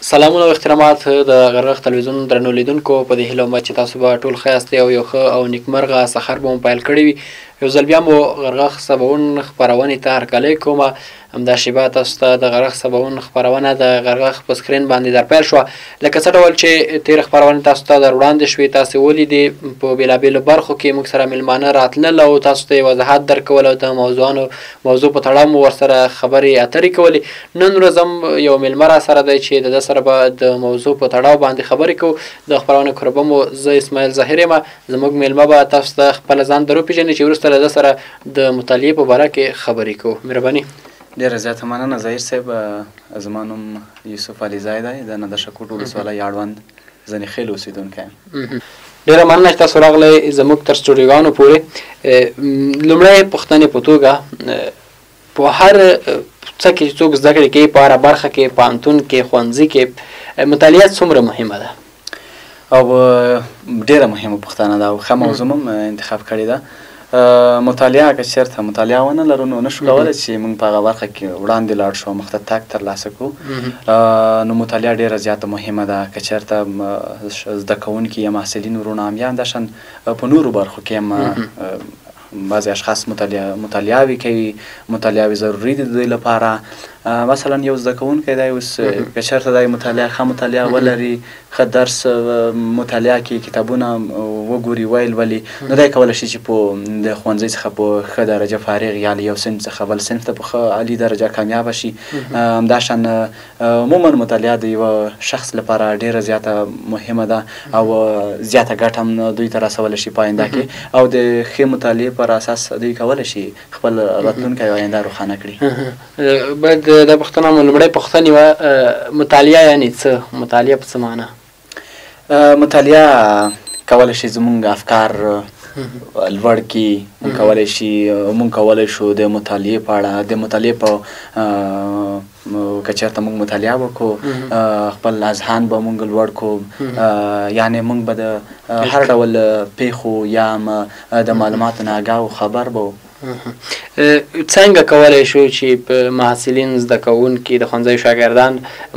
سلامونه او احترامات د غرغ تلویزیون درنو لیدونکو په دې هیله چې تاسو به ټول ښه یاست او یو ښه او نیکمرغه سحر به مو پیل کړی وي. یو ځل بیا مو غرغ سباوون خپرونې ته هرکلی کومه. همدا شیبه تاسو ته د غرغ سباوون خپرونه د غرغ په سکرین باندې در پیل شوه. لکه څه ډول چې تېره خپرونې تاسو ته در وړاندې شوې، تاسې ولیدې په بېلابېلو برخو کې موږ سره میلمانه راتلل او تاسو ته یې وضاحت درکول او د موضوع په تړاو مو ورسره خبرې اترې کولې. نن ورځ هم یو میلمه را سره دی چې د ده سره به د موضوع په تړاو باندې خبرې کوو. د خپرونې کوربه مو زه اسماعیل ظاهر یم. زموږ میلمه به تاسو ته خپله ځان در وپېژني چې وروسته له ده سره د مطالعې په باره کې خبرې کوو. مهرباني. ډېره زیاته مننه ظاهر صاحب. زما نوم یوسف علیزی دی، د نادرشاه کوټ ولسوالۍ اړوند ځنې خیل اوسېدونکی یم. ډېره مننه چې تاسو راغلی زموږ تر سټوډیوګانو پورې. لومړی پوښتنې په توګه په هر څه کې چې څوک زده کړې کوي، په هره برخه کې، پوهنتون کې، ښوونځي کې، مطالعه څومره مهمه ده؟ او ډېره مهمه پوښتنه ده او ښه موضوع هم انتخاب کړې ده. مطالعه که چېرته مطالعه ونه لرو نو نشو کولی چې موږ په هغه برخه کې وړاندې لاړ شو، مخ ته تګ ترلاسه کړو. نو مطالعه ډېره زیاته مهمه ده. که چېرته زده کوونکي یا محصلین وروڼه هم یا همداشان په نورو برخو کې هم بعضې اشخاص مطالعه کوي، مطالعه ضروري دي د دوی لپاره. مثلا یو زده کوونکی دی اوس که چېرته دی ښه مطالعه ولري، ښه درس مطالعه کړي، کتابونه وګوري، ولولي، نو دی کولی شي چې د ښوونځي څخه په ښه درجه فارغ یا له یو صنف څخه بل صنف ته په ښه عالي درجه کامیابه شي. همداشان عموما مطالعه د یوه شخص لپاره ډېره زیاته مهمه ده او زیاته ګټه هم دوی ته رسولی شي په آینده کې، او د ښې مطالعې پر اساس دوی کولی شي خپل راتلونکی او آینده روښانه کړي. باید دا پوښتنه مو لومړۍ پوښتنې وه، مطالعه یعنې څه؟ مطالعه په څه معنا؟ مطالعه کولی شي زموږ افکار لوړ کړي. موږ کولی شو د مطالعې په اړه، د مطالعې په که چېرته موږ مطالعه وکړو خپل اذهان به موږ لوړ کړو، یعنې موږ به د هر ډول پیښو یا د معلوماتو نه آګاه خبر به. څنګه کولی شو چې په محصلین، زده کوونکي، د ښوونځیو شاګردان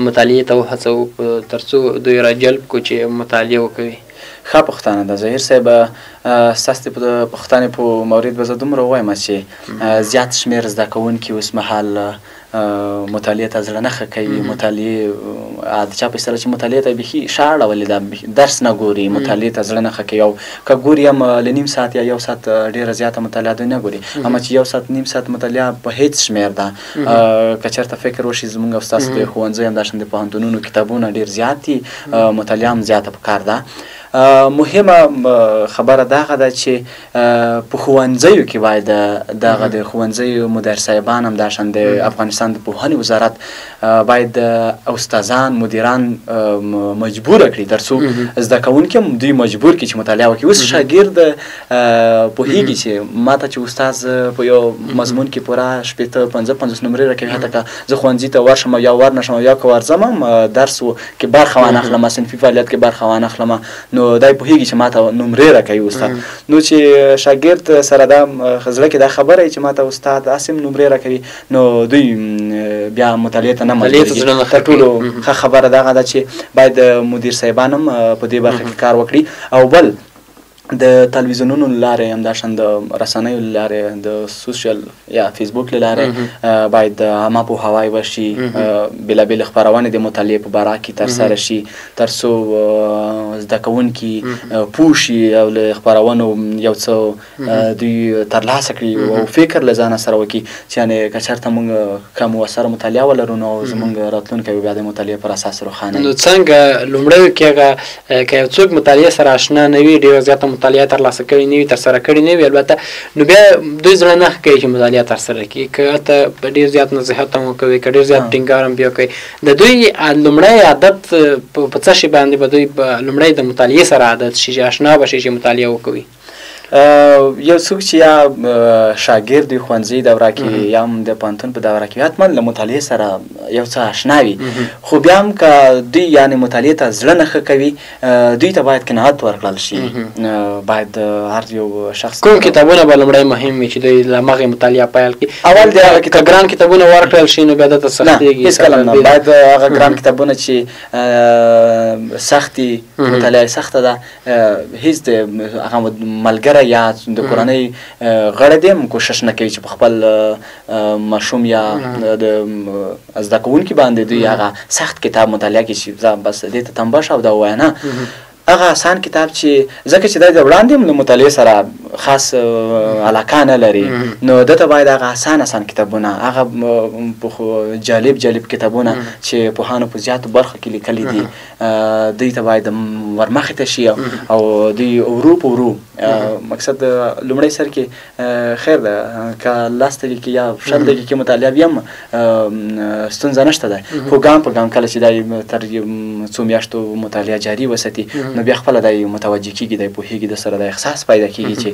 مطالعې ته وهڅوو تر څو دوی راجلب کړو چې مطالعه وکوي؟ ښه پوښتنه ده ظاهر صاحب. ستاسې د پوښتنې په مورد به زه دومره ووایم چې زیات شمېر زده کوونکي اوس مهال مطالعې ته زړه نه ښه کوي. مطالعې د چا په اصطلاح چې مطالعې ته بیخي ښه اړولې ده، درس نه ګوري، مطالعې ته زړه نه ښه کوي. او که ګوري هم له نیم ساعت یا یو ساعت ډېره زیاته مطالعه دوی نه ګوري، اما چې یو ساعت نیم ساعت مطالعه په هېڅ شمېر ده. که چېرته فکر وشي زموږ او ستاسو د ښوونځي همداشان د پوهنتونونو کتابونه ډېر زیات دي، مطالعه هم زیاته پکار ده. مهمه خبره دغه ده چې په ښوونځیو کې باید دغه د ښوونځیو مدیر صاحبان همداشان د افغانستان د پوهنې وزارت باید استادان، مدیران مجبوره کړي تر څو زده کوونکي هم دوی مجبور کړي چې مطالعه وکړي. اوس شاګرد پوهېږي چې ما ته چې استاد په یو مضمون کې پوره 50 نمرې راکوي، حتی که زه ښوونځي ته ورشم یا ورنشم یا که ورځم هم درس کې برخه وانخلم، صنفي فعالیت کې برخه وانخلم، نو دی پوهېږي چې ما ته نمرې راکوي استاد. نو چې شاګرد سره دا زړه کې دا خبره وي چې ما ته استاد داسې نمرې راکوي، نو دوی بیا مطالعې ته نه مجبورېږي. تر ټولو ښه خبره دغه ده چې باید مدیر صاحبان هم په دې برخه کې کار وکړي. او بل د تلویزیونونو له لارې همداشان د رسنیو له لارې، د سوشل یا فیسبوک له لارې باید عامه پوهاوی وشي، بېلابېلې خپرونې د مطالعې په باره کې ترسره شي تر څو زده کوونکي پوه شي او له خپرونو یو څه دوی ترلاسه کړي او فکر له ځانه سره وکړي چې یعنې که چېرته موږ ښه مؤثره مطالعه ولرو نو زموږ راتلونکی به بیا د مطالعې پر اساس روښانه وي. نو څنګه لومړیو کې هغه که یو څوک مطالعې سره اشنا نه وي، ډېره زیاته مطالعه ترلاسه کړې نه وي، ترسره کړې نه وي، البته نو بیا دوی زړه نه ښه کوي چې مطالعه ترسره کړي. که ته ډېر زیات نصیحت هم وکوي، که ډېر زیات ټینګار هم بیا کوي، د دوی لومړی عادت په څه شي باندې به دوی لومړی د مطالعې سره عادت شي چې اشنا به شي چې مطالعه وکوي؟ یو څوک چې یا شاګرد وي ښوونځي دوره کې یا هم د پوهنتون په دوره کې حتما له مطالعې سره یو څه اشنا وي خو بیا هم که دوی یعنې مطالعې ته زړه نه ښه کوي دوی ته باید قناعت ورکړل شي باید هر یو شخص کوم کتابونه به لومړی مهم وي چې دوی له همغې مطالعه پیل کړي اول د هغه که ګران کتابونه ورکړل شي نو بیا دته سختېږي هېڅکله نه باید هغه ګران کتابونه چې سختې مطالعه سخته ده هېڅ د هغه ملګری یا د کورنۍ غړی دی هم کوشش نه کوي چې په خپل ماشوم یا د زده کوونکي باندې دوی هغه سخت کتاب مطالعه کړي چې بس دې ته تنبه شه او دا ووایه نه هغه آسان کتاب چې ځکه چې دی د وړاندې هم له مطالعې سره خاص علاقه نه لري نو دته باید هغه آسان کتابونه هغه جالب کتابونه چې پوهانو په زیاتو برخو کې لیکلي دي دوی ته باید ورمخې ته شي او دوی ورو په ورو مقصد لومړی سر کې خیر ده که 10 دقیقې یا 20 دقیقې مطالعه بیا هم ستونزه نشته ده خو ګام په ګام کله چې دی تر څو میاشتو مطالعه جاري وساتي نو بیا خپله دی متوجه کېږي دی پوهېږي د سره د احساس پیدا کېږي چې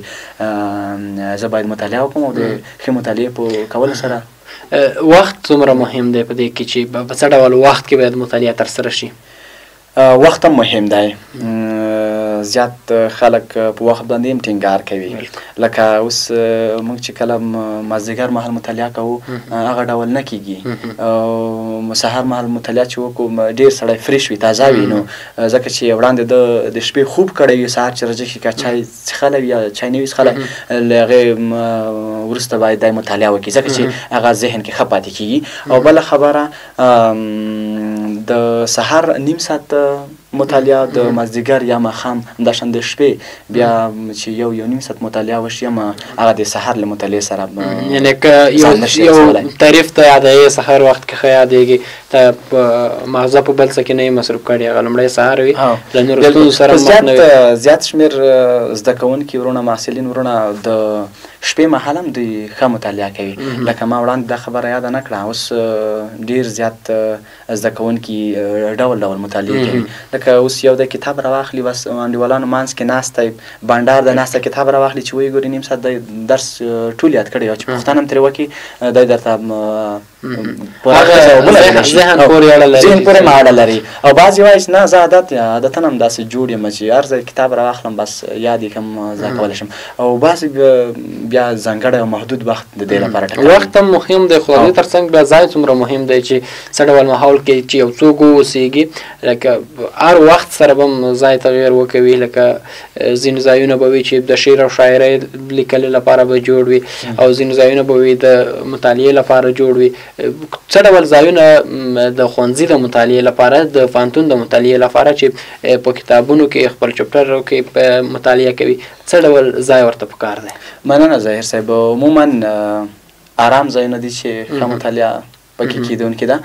زه باید مطالعه وکړم او د ښې مطالعې په کولو سره وخت څومره مهم دی په دې کې چې په څه ډول وخت کې باید مطالعه ترسره شي وخت هم مهم دی زیات خلک په وخت باندې هم ټینګار کوي لکه اوس موږ چې کله مازدیګر مهال مطالعه کوو هغه ډول نه کېږي سهار مهال مطالعه چې وکړو ډېر سړی فریش وي تازه وي نو ځکه چې وړاندې د شپې خوب کړی وي سهار چې راجګ شي که چای څښلی وي یا چای نه وي څښلی له هغې وروسته باید دی مطالعه وکړي ځکه چې هغه ذهن کې ښه پاتې کېږي او بله خبره د سهار نیم ساعت مطالعه د مازدیګر یا ماښام همداشان د شپې بیا چې یو نیم ساعت مطالعه وشي هم هغه د سهار له مطالعې سره یعنې که یو تعریف ته یادوي سهار وخت کې ښه یادېږي ته مغزه په بل څه کې نه یې مصروف کړي هغه لومړی سهار وي له نورو ستونزو سره مخ نه وي زیات شمېر زده کوونکي وروڼه محصلین وروڼه د شپې مهال هم دوی ښه مطالعه کوي لکه ما وړاندې دا خبره یاده نه کړه اوس ډېر زیات زده کوونکي ډول مطالعې کوي لکه اوس یو د کتاب راواخلي بس انډیوالانو منځ کې ناستی بانډار د ناسته کتاب راواخلي چې وایي ګورې نیم ساعت دی درس ټول یاد کړی او چې پوښتنه هم ترې وکړي دی درته ذهن پورې اړه لري او بعضې وایي چې نه زه عادتاً هم داسې جوړ یم چې هر ځای کتاب راواخلم بس یاد یې کړم زده کولی شم او بعضې بیا ځانګړی او محدود وخت د دې لپاره ټاکلی وخت هم مهم دی خو د دې تر څنګ بیا ځای څومره مهم دی چې څه ډول ماحول کې چې یو څوک واوسېږي لکه هر وخت سره به هم ځای تغیر وکوي لکه ځینې ځایونه به وي چې د شعر او شاعرۍ لیکلو لپاره به جوړ وي او ځینې ځایونه به وي د مطالعې لپاره جوړ وي څه ډول ځایونه د ښوونځي د مطالعې لپاره د پوهنتون د مطالعې لپاره چې په کتابونو کې خپل چپټرو کې مطالعه کوي څه ډول ځای ورته پکار دی مننه ظاهر صاحب عموما آرام ځایونه دي چې ښه مطالعه پکې کېدونکې ده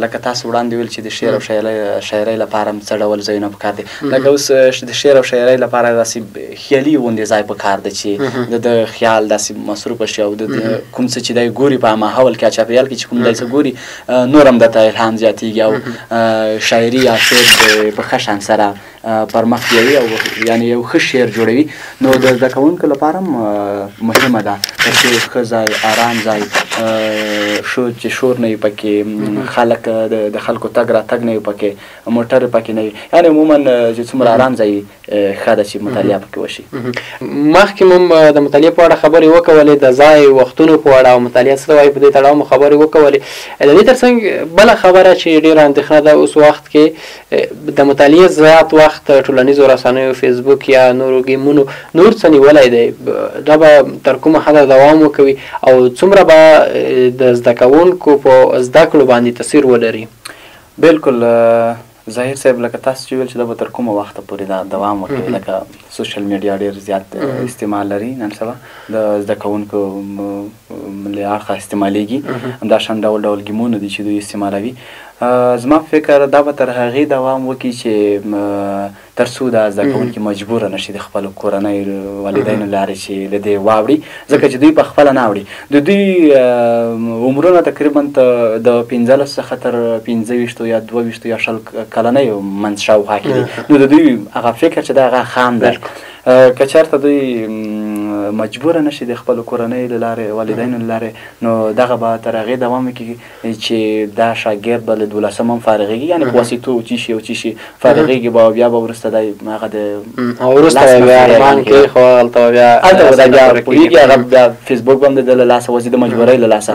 لکه تاسو وړاندې ویل چې د شعر او شاعرۍ لپاره څه ډول ځایونه پکار دي لکه اوس د شعر او شاعرۍ لپاره داسې خیالي غوندې ځای پکار دی چې د خیال داسې مصروفه شي او د کوم څه چې دی ګوري په ماحول کې چاپېریال کې چې کوم دی څه ګوري نور هم درته الهام زیاتېږي او شاعري یا شعر په ښه شان سره پرمخ بیایي او یعنې یو ښه شعر جوړوي نو د زده کوونکو لپاره هم مهمه ده چې ښه ځای آرام ځای چې شور نه وي پکې خلک د خلکو تګ راتګ نه وي پکې موټر پکې نه وي یعنې عموما چې څومره آرام ځای ښه ده چې مطالعه پکې وشي مخکې مو د مطالعې په اړه خبرې وکولې د ځای وختونو په اړه او مطالعه څه ته وایي په دې تړاو مو خبرې وکولې د دې تر څنګ بله خبره چې ډېره اندېښنه ده اوس وخت کې د مطالعې زیات وخت ټولنیزو رسنیو فیسبوک یا نورو ګیمونو نور څه نیولی دی دا به تر کومه حده دوام وکوي او څومره به د زده کوونکو په زده کړو باندې تاثیر ولري بلکل ظاهر صاحب لکه تاسو چې ویل چې دا به تر کومه وخته پورې دا دوام وکړي لکه سوشل میډیا ډېر زیات استعمال لري نن سبا د زده کوونکو له اړخه استعمالیږي همدا شان ډول ګیمونه دي چې دوی استعمالوي زما په فکر دا به تر هغې دوام وکړي چې تر څو دا زده کوونکي مجبوره نه شي د خپلو کورنۍ والدینو لارې چې له دې واوړي ځکه چې دوی په خپله نه اوړي د دوی عمرونه تقریبا د 15 څخه تر 25 یا 22 یا 20 کلنیو منځ شاوخوا کې دي نو د دوی هغه فکر چې دا هغه خام دی که چېرته دوی مجبوره نشي د خپلو کورنۍ له لارې والدینو له لارې نو دغه به تر هغې دوام وکړي چې دا شاګرد به له 12 هم فارغېږي یعنې په واسطو چې شي فارغېږي به او بیا به وروسته دی هغه د وروسته بیا ارمان کوي خو هلته بیا بیا پوهېږي هغه بیا فیسبوک به هم د ده له لاسه وځي د مجبورۍ له لاسه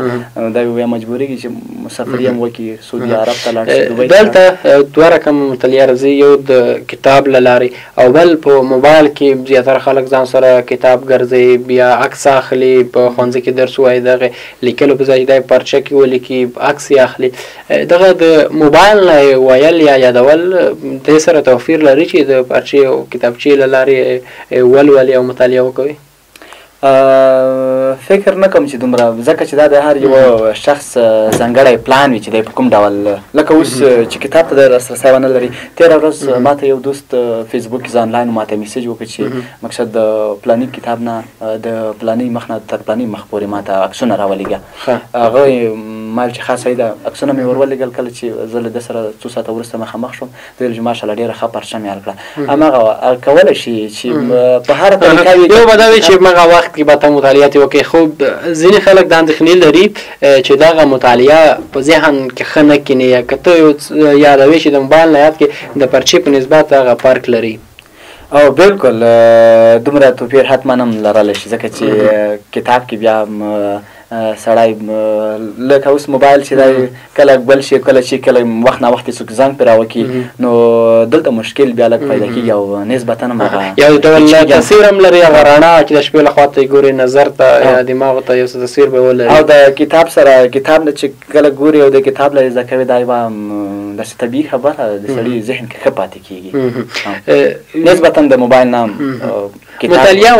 دا بیا مجبورېږي چې مسافري هم وکړي سعودي عرب ته لاړ شي دوبۍ دلته دوه رقم مطالعه راځي یو د کتاب له لارې او بل په موبایل کې زیاتره خلک ځان سره کتاب ګرځوي بیا عکس اخلي په ښوونځي کې درس وایي دغه لیکلو په ځای دی پرچه کې ولیکي عکس یې اخلي دغه د موبایل نه ویل یا یادول دې سره توفیر لري چې د پرچې او کتابچې له لارې ولولي او مطالعه وکوي فکر نه کوم چې دومره ځکه چې دا د هر یو شخص ځانګړی پلان وي چې دی په کوم ډول لکه اوس چې کتاب ته د لاسرسی ونه لري تېره ورځ ما ته یو دوست فیسبوک کې زه آنلاین ما ته میسج وکړ چې مقصد د پلاني کتاب نه د پلاني مخ نه تر پلاني مخ پورې ما ته عکسونه راولېږه هغه ما چې ښه صحیح ده عکسونه مې ور ولېږل کله چې زه له ده سره څو ساعته وروسته مخامخ شوم د ویل چې ماشاءالله ډېره ښه پرچه مې حل کړه هماغه کولی شي چې په هره طریقه وي یو به دا وي چې هماغه وخت کې به ته مطالعات وکړې خو ځینې خلک دا اندېښنې لري چې دغه مطالعه په ذهن کې ښه نه کیني یا که ته یادوې چې د موبایل نه یاد کړې د پرچې په نسبت هغه فرق لري او بالکل دومره توپیر حتما هم لرلی شي ځکه چې کتاب کې بیا سړی لکه اوس موبایل چې دی کله بل شي کله چې کله وخت نه وخت څوک زنګ پرې راوکړي نو دلته مشکل بیا لږ پیدا کېږي او نسبتا هم هغه یو ډول تصویر هم لري هغه رڼا چې د شپې له خوا ته ګوري نظر ته یا دماغ ته یو څه تصویر به ولري او د کتاب سره کتاب نه چې کله ګوري او د کتاب له زده کوي دا یوه داسې طبیعي خبره د سړي ذهن کې ښه پاتې کېږي نسبتا د موبایل نه مطالعه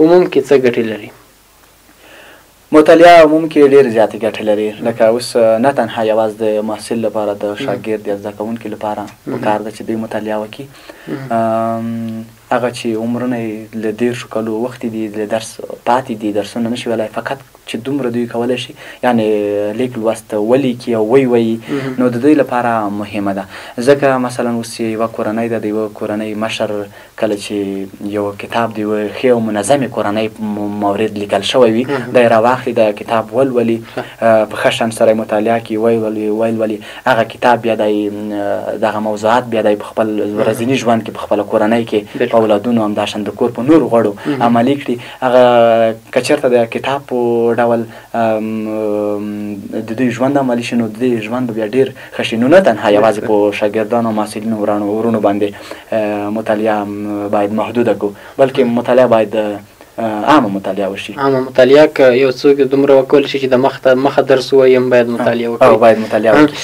عموم کې څه ګټې لري مطالعه عموم کې ډېر زیاتې ګټې لري لکه اوس نه تنها یوازې د محصل لپاره د شاګرد یا زده کوونکي لپاره پکار ده چې دوی مطالعه وکړي هغه چې عمرونه یې له 10 کالو وختې دي د درس پاتې دي درسونه نشي ویلی فقط چې دومره دوی کولی شي یعنې لیک لوست ولیکي او ویي نو د دوی لپاره مهمه ده ځکه مثلا اوس یوه کورنۍ ده د یوه کورنۍ مشر کله چې یو کتاب د یوه ښې او منظمې کورنۍ مورد لیکل شوی وي دی راواخلي د کتاب ولولي په ښه شان سره یې مطالعه کړي ولولي هغه کتاب بیا دی دغه موضوعات بیا دی په خپل ورځني ژوند کې په خپله کورنۍ کې په اولادونو همداشان د کور په نورو غړو عملي کړي هغه که چېرته د کتاب په ډول د دوی ژوند عملي شي نو د دوی ژوند به بیا ډېر ښه شي نو نه تنها یوازې په شاګردانو محصلینو ورونو باندې مطالعه باید محدوده کړو بلکې مطالعه باید عامه مطالعه وشي عامه مطالعه که یو څوک دومره وکولی شي چې د مخه درس ووایي هم باید مطالعه وکړي او باید مطالعه وکړي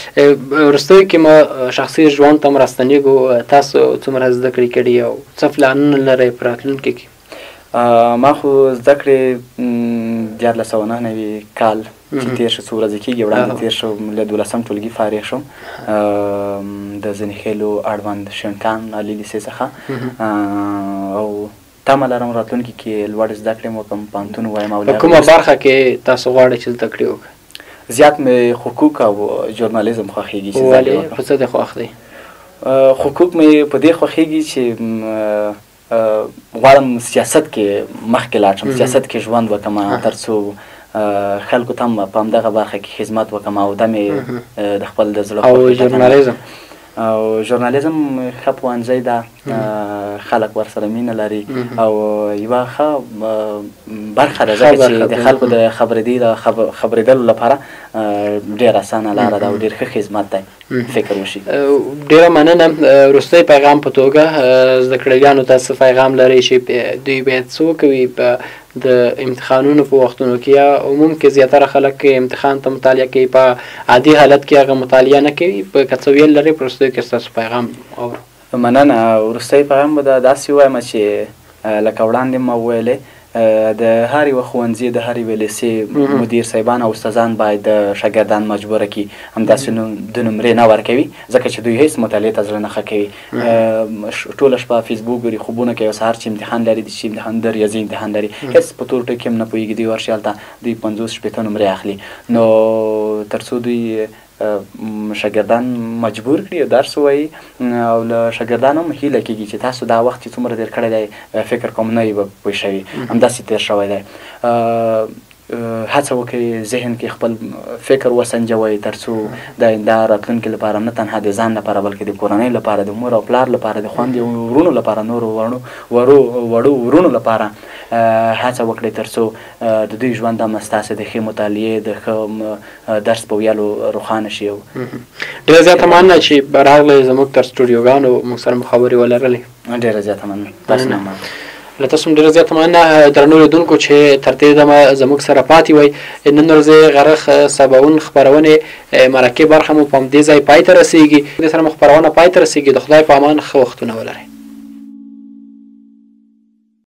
وروستیو کې ما شخصي ژوند ته هم راستنېږو تاسو څومره زده کړې کړي او څه پلانونه لرئ په راتلونکي کې ما خو زده کړې 1999 کال چې تېر شو څو ورځې کېږي وړاندې تېر شو له 12 ټولګي فارغ شوم د ځنیخېلو اړوند شینکان عالي لیسې څخه او تمه لرم راتلونکي کې لوړې زده کړې وکړم پوهنتون ووایم او په کومه برخه کې تاسو غواړئ چې زده کړې وکړئ زیات مې حقوق او ژورنالیزم خوښېږي چې ولې په څه دې خوښ دی حقوق مې په دې خوښېږي چې غواړم سیاست کې مخکې لاړ شم سیاست کې ژوند وکړم تر څو خلکو ته هم په همدغه برخه کې خدمت وکړم او دا مې د خپل د زړه او ژورنالیزم او ژورنالیزم ښه پوهنځی ده خلک ورسره مینه لري او یوه ښه برخه ده ځکه چې د خلکو د خبرېدلو لپاره ډېر اسانه لاره ده او ډېر ښه خدمت دی فکر وشي ډېره مننه وروستی پیغام په توګه زده کړیانو ته څه پیغام لرئ چې دوی باید څه وکوي په د امتحانونو په وختونو کې یا عموم کې زیاتره خلک امتحان ته مطالعه کوي په عادي حالت کې هغه مطالعه نه کوي په که څه ویل لرئ په وروستیو کې ستاسو پیغام اورو مننه وروستی پیغام به داسې ووایم چې لکه وړاندې ما وویلې د هر یوه ښوونځي د هر یوې لیسې مدیر صاحبان او استادان باید شاګردان مجبوره کړي همداسې د نمرې نه ورکوي ځکه چې دوی هېڅ مطالعې ته زړه نه ښه کوي ټوله شپه فیسبوک ګوري خوبونه کوي او سهار چې امتحان لري چې امتحان د ریاضي امتحان لري هېڅ په تور ټکي هم نه پوهېږي دوی ورشي هلته دوی 50 شپېته نمرې اخلي نو تر څو دوی شاګردان مجبور کړي درس ووایي او له شاګردانو هم هیله کېږي چې تاسو دا وخت چې څومره تېر کړی دی فکر کوم نه وي به پوه شوي همداسې تېر شوی دی هڅه وکړئ ذهن کې خپل فکر وسنجوئ تر څو د آینده راتلونکي لپاره نه تنها د ځان لپاره بلکې د کورنۍ لپاره د مور او پلار لپاره د خویندې او ورونو لپاره نورو وړو ورونو لپاره هڅه وکړئ تر څو د دوی ژوند هم ستاسې د ښې مطالعې د ښه درس په ویلو روښانه شي. ډېره زیاته مننه چې راغلئ زموږ تر سټوډیوګانو موږ سره مخابرې ولرلې. ډېره زیاته مننه. تاسو نه مننه. له تاسو هم ډېره زیاته مننه درنو لیدونکو چې تر دې دمه زموږ سره پاتې وئ. نن ورځې غرغ سباوون خپرونې مرکې برخه مو په همدې ځای پای ته رسېږي. دې سره مو خپرونه پای ته رسېږي. د خدای په امان ښه وختونه ولرئ.